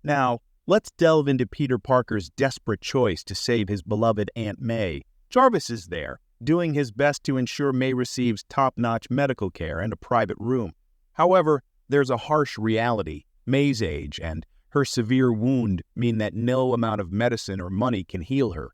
Now, let's delve into Peter Parker's desperate choice to save his beloved Aunt May. Jarvis is there, doing his best to ensure May receives top-notch medical care and a private room. However, there's a harsh reality. May's age and her severe wound mean that no amount of medicine or money can heal her.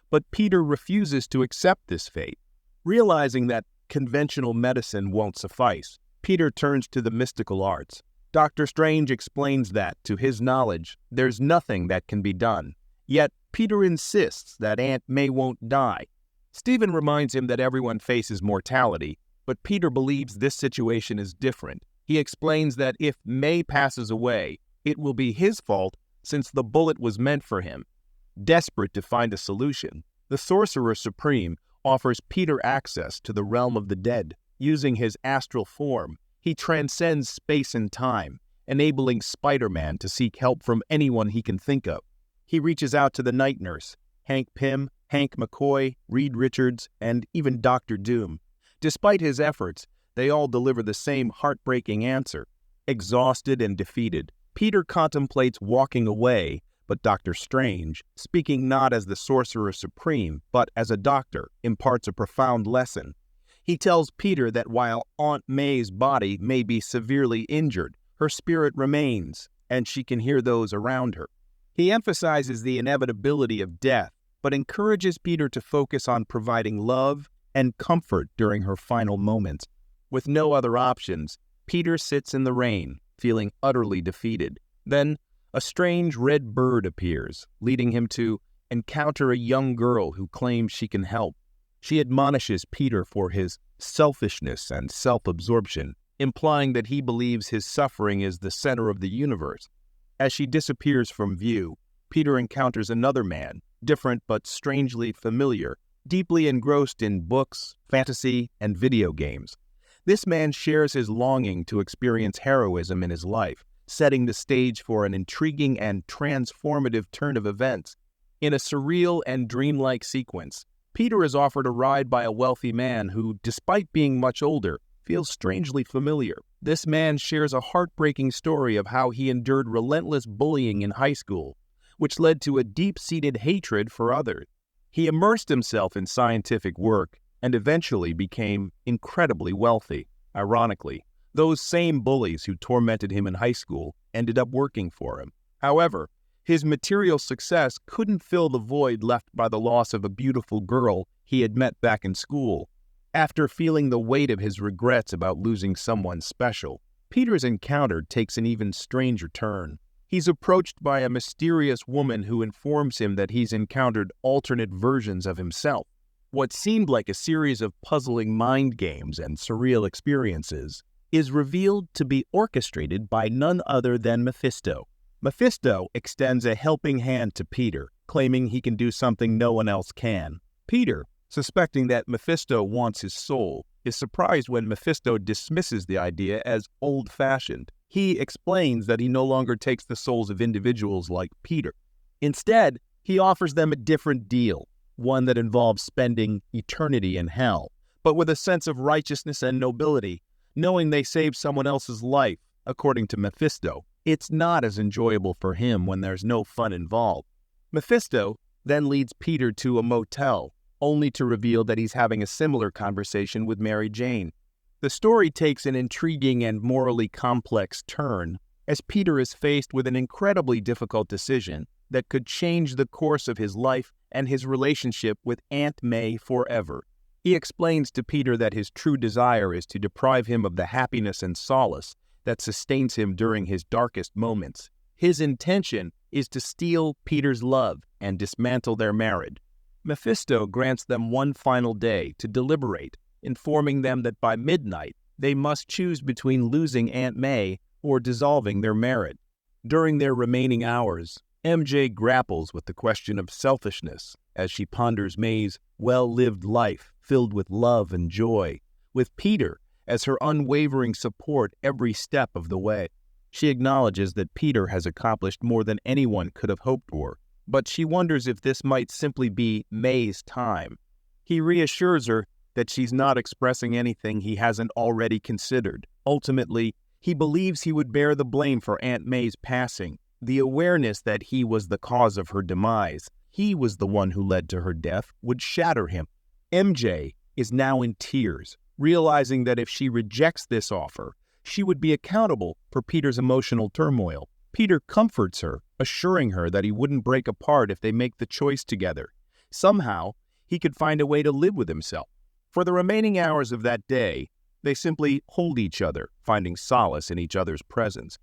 But Peter refuses to accept this fate. Realizing that conventional medicine won't suffice, Peter turns to the mystical arts. Dr. Strange explains that, to his knowledge, there's nothing that can be done. Yet, Peter insists that Aunt May won't die. Stephen reminds him that everyone faces mortality, but Peter believes this situation is different. He explains that if May passes away, it will be his fault since the bullet was meant for him. Desperate to find a solution, the Sorcerer Supreme offers Peter access to the realm of the dead. Using his astral form, he transcends space and time, enabling Spider-Man to seek help from anyone he can think of. He reaches out to the Night Nurse, Hank Pym, Hank McCoy, Reed Richards, and even Dr. Doom. Despite his efforts, they all deliver the same heartbreaking answer. Exhausted and defeated, Peter contemplates walking away, but Dr. Strange, speaking not as the Sorcerer Supreme, but as a doctor, imparts a profound lesson. He tells Peter that while Aunt May's body may be severely injured, her spirit remains, and she can hear those around her. He emphasizes the inevitability of death, but encourages Peter to focus on providing love and comfort during her final moments. With no other options, Peter sits in the rain, feeling utterly defeated. Then, a strange red bird appears, leading him to encounter a young girl who claims she can help. She admonishes Peter for his selfishness and self-absorption, implying that he believes his suffering is the center of the universe. As she disappears from view, Peter encounters another man, different but strangely familiar, deeply engrossed in books, fantasy, and video games. This man shares his longing to experience heroism in his life, setting the stage for an intriguing and transformative turn of events. In a surreal and dreamlike sequence, Peter is offered a ride by a wealthy man who, despite being much older, feels strangely familiar. This man shares a heartbreaking story of how he endured relentless bullying in high school, which led to a deep-seated hatred for others. He immersed himself in scientific work and eventually became incredibly wealthy. Ironically, those same bullies who tormented him in high school ended up working for him. However, his material success couldn't fill the void left by the loss of a beautiful girl he had met back in school. After feeling the weight of his regrets about losing someone special, Peter's encounter takes an even stranger turn. He's approached by a mysterious woman who informs him that he's encountered alternate versions of himself. What seemed like a series of puzzling mind games and surreal experiences is revealed to be orchestrated by none other than Mephisto. Mephisto extends a helping hand to Peter, claiming he can do something no one else can. Peter, suspecting that Mephisto wants his soul, is surprised when Mephisto dismisses the idea as old-fashioned. He explains that he no longer takes the souls of individuals like Peter. Instead, he offers them a different deal, one that involves spending eternity in hell, but with a sense of righteousness and nobility, knowing they saved someone else's life. According to Mephisto, it's not as enjoyable for him when there's no fun involved. Mephisto then leads Peter to a motel, only to reveal that he's having a similar conversation with Mary Jane. The story takes an intriguing and morally complex turn, as Peter is faced with an incredibly difficult decision that could change the course of his life and his relationship with Aunt May forever. He explains to Peter that his true desire is to deprive him of the happiness and solace that sustains him during his darkest moments. His intention is to steal Peter's love and dismantle their marriage. Mephisto grants them one final day to deliberate, informing them that by midnight they must choose between losing Aunt May or dissolving their marriage. During their remaining hours, MJ grapples with the question of selfishness as she ponders May's well-lived life filled with love and joy, with Peter as her unwavering support every step of the way. She acknowledges that Peter has accomplished more than anyone could have hoped for, but she wonders if this might simply be May's time. He reassures her that she's not expressing anything he hasn't already considered. Ultimately, he believes he would bear the blame for Aunt May's passing, The awareness that he was the cause of her demise, he was the one who led to her death, would shatter him. MJ is now in tears, realizing that if she rejects this offer, she would be accountable for Peter's emotional turmoil. Peter comforts her, assuring her that he wouldn't break apart if they make the choice together. Somehow, he could find a way to live with himself. For the remaining hours of that day, they simply hold each other, finding solace in each other's presence.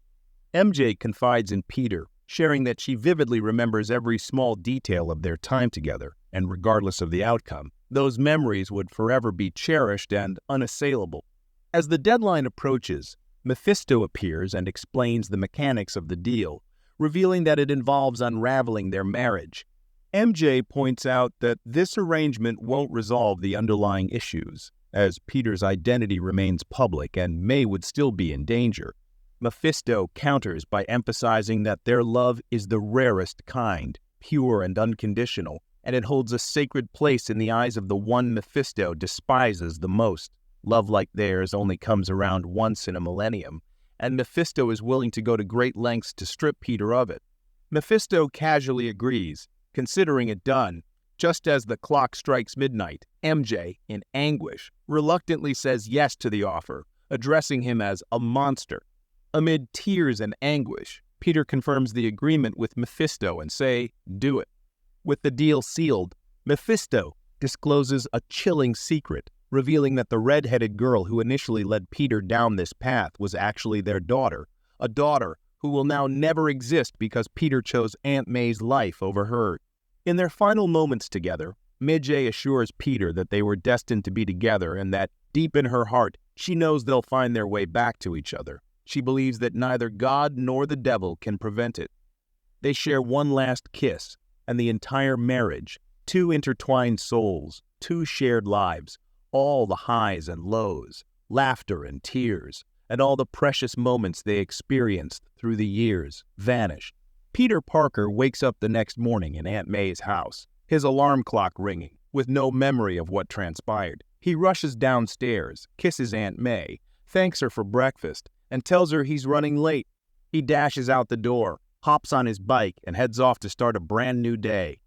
MJ confides in Peter, sharing that she vividly remembers every small detail of their time together, and regardless of the outcome, those memories would forever be cherished and unassailable. As the deadline approaches, Mephisto appears and explains the mechanics of the deal, revealing that it involves unraveling their marriage. MJ points out that this arrangement won't resolve the underlying issues, as Peter's identity remains public and May would still be in danger. Mephisto counters by emphasizing that their love is the rarest kind, pure and unconditional, and it holds a sacred place in the eyes of the one Mephisto despises the most. Love like theirs only comes around once in a millennium, and Mephisto is willing to go to great lengths to strip Peter of it. Mephisto casually agrees, considering it done. Just as the clock strikes midnight, MJ, in anguish, reluctantly says yes to the offer, addressing him as a monster. Amid tears and anguish, Peter confirms the agreement with Mephisto and say, "Do it." With the deal sealed, Mephisto discloses a chilling secret, revealing that the red-headed girl who initially led Peter down this path was actually their daughter, a daughter who will now never exist because Peter chose Aunt May's life over hers. In their final moments together, MJ assures Peter that they were destined to be together and that, deep in her heart, she knows they'll find their way back to each other. She believes that neither God nor the devil can prevent it. They share one last kiss, and the entire marriage, two intertwined souls, two shared lives, all the highs and lows, laughter and tears, and all the precious moments they experienced through the years vanish. Peter Parker wakes up the next morning in Aunt May's house, his alarm clock ringing, with no memory of what transpired. He rushes downstairs, kisses Aunt May, thanks her for breakfast, and tells her he's running late. He dashes out the door, hops on his bike, and heads off to start a brand new day.